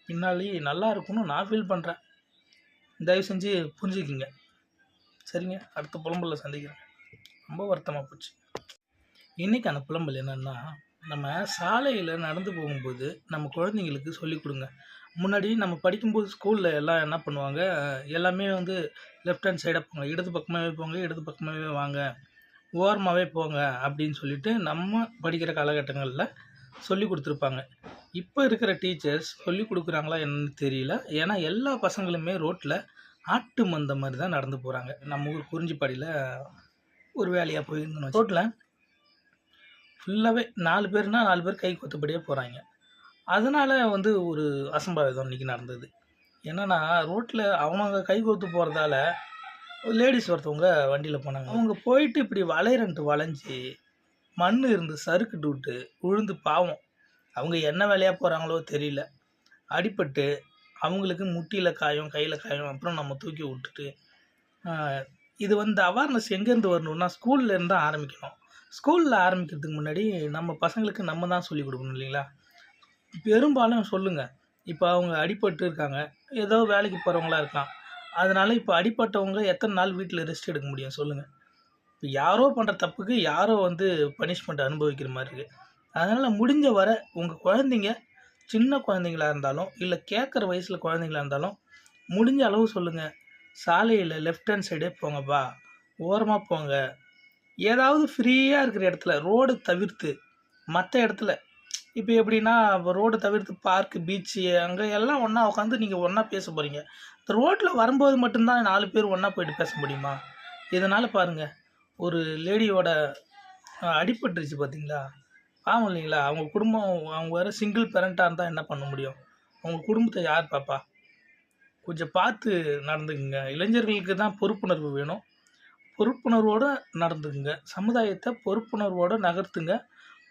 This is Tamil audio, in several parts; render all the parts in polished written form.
பின்னாடி நல்லா இருக்கும்னு நான் ஃபீல் பண்ணுறேன். தயவு செஞ்சு புரிஞ்சுக்கிங்க. சரிங்க, அடுத்த புலம்பலில் சந்திக்கிறேன். ரொம்ப வருத்தமாக போச்சு. இன்றைக்கான புலம்பல் என்னென்னா, நம்ம சாலையில் நடந்து போகும்போது நம்ம குழந்தைங்களுக்கு சொல்லிக் கொடுங்க. முன்னாடி நம்ம படிக்கும்போது ஸ்கூலில் எல்லாம் என்ன பண்ணுவாங்க, எல்லாமே வந்து லெஃப்ட் ஹேண்ட் சைடாக போங்க, இடது பக்கமாகவே போங்க, இடது பக்கமாகவே வாங்க, ஓரமாகவே போங்க அப்படின்னு சொல்லிட்டு நம்ம படிக்கிற காலகட்டங்களில் சொல்லி கொடுத்துருப்பாங்க. இப்போ இருக்கிற டீச்சர்ஸ் சொல்லி கொடுக்குறாங்களா என்னன்னு தெரியல. ஏன்னா எல்லா பசங்களுமே ரோட்டில் ஆட்டு மந்த மாதிரி தான் நடந்து போகிறாங்க. நம்ம ஊர் குறிஞ்சிப்பாடியில் ஒரு வேலையாக போயிருந்தோம். ரோட்டில் ஃபுல்லாகவே 4 பேர்னா 4 பேர் கை கொத்தபடியே போகிறாங்க. அதனால் வந்து ஒரு அசம்பாவிதம் இன்றைக்கி நடந்தது. என்னென்னா, ரோட்டில் அவங்க கை கோத்து போகிறதால லேடிஸ் ஒருத்தவங்க வண்டியில் போனாங்க. அவங்க போயிட்டு இப்படி வளைஞ்சு மண் இருந்து சறுக்கிட்டு விட்டு விழுந்து பாவம் அவங்க என்ன வேலையாக போகிறாங்களோ தெரியல, அடிபட்டு அவங்களுக்கு முட்டியில் காயம், கையில் காயம். அப்புறம் நம்ம தூக்கி விட்டுட்டு இது வந்து அவேர்னஸ் எங்கேருந்து வரணும்னா ஸ்கூல்லேருந்து தான் ஆரம்பிக்கணும். ஸ்கூலில் ஆரம்பிக்கிறதுக்கு முன்னாடி நம்ம பசங்களுக்கு நம்ம தான் சொல்லிக் கொடுக்கணும் இல்லைங்களா? பெரும்பாலும் சொல்லுங்கள். இப்போ அவங்க அடிபட்டு இருக்காங்க, ஏதோ வேலைக்கு போகிறவங்களா இருக்கலாம். அதனால் இப்போ அடிபட்டவங்க எத்தனை நாள் வீட்டில் ரெஸ்ட் எடுக்க முடியும் சொல்லுங்கள்? இப்போ யாரோ பண்ணுற தப்புக்கு யாரோ வந்து பனிஷ்மெண்ட் அனுபவிக்கிற மாதிரி இருக்குது. அதனால் முடிஞ்ச வர உங்கள் குழந்தைங்க சின்ன குழந்தைங்களா இருந்தாலும் இல்லை கேட்குற வயசில் குழந்தைங்களா இருந்தாலும் முடிஞ்ச அளவு சொல்லுங்கள், சாலையில் லெஃப்ட் ஹேண்ட் சைடே போங்கப்பா, ஓரமாக போங்க. ஏதாவது ஃப்ரீயாக இருக்கிற இடத்துல, ரோடு தவிர்த்து மற்ற இடத்துல, இப்போ எப்படின்னா ரோடு தவிர்த்து பார்க்கு, பீச்சு அங்கே எல்லாம் ஒன்றா உட்காந்து நீங்கள் ஒன்றா பேச போகிறீங்க. இந்த ரோட்டில் வரும்போது மட்டும்தான் 4 பேர் ஒன்றா போய்ட்டு பேச முடியுமா? இதனால் பாருங்கள், ஒரு லேடியோட அடிபட்டுருச்சு பார்த்தீங்களா, பாவம் இல்லைங்களா? அவங்க குடும்பம், அவங்க வேறு சிங்கிள் பேரண்ட்டாக இருந்தால் என்ன பண்ண முடியும்? அவங்க குடும்பத்தை யார் பாப்பா? கொஞ்சம் பார்த்து நடந்துக்குங்க. இளைஞர்களுக்கு தான் பொறுப்புணர்வு வேணும். பொறுப்புணர்வோடு நடந்துக்குங்க. சமுதாயத்தை பொறுப்புணர்வோடு நகர்த்துங்க.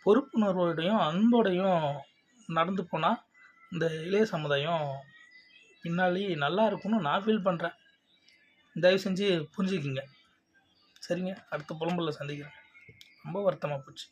பொறுப்புணர்வோடையும் அன்போடையும் நடந்து போனால் இந்த இளைய சமுதாயம் பின்னாடி நல்லா இருக்கும்னு நான் ஃபீல் பண்ணுறேன். தயவு செஞ்சு புரிஞ்சுக்கிங்க. சரிங்க, அடுத்த புலம்பலில் சந்திக்கிறேன். ரொம்ப வருத்தமாக போச்சு.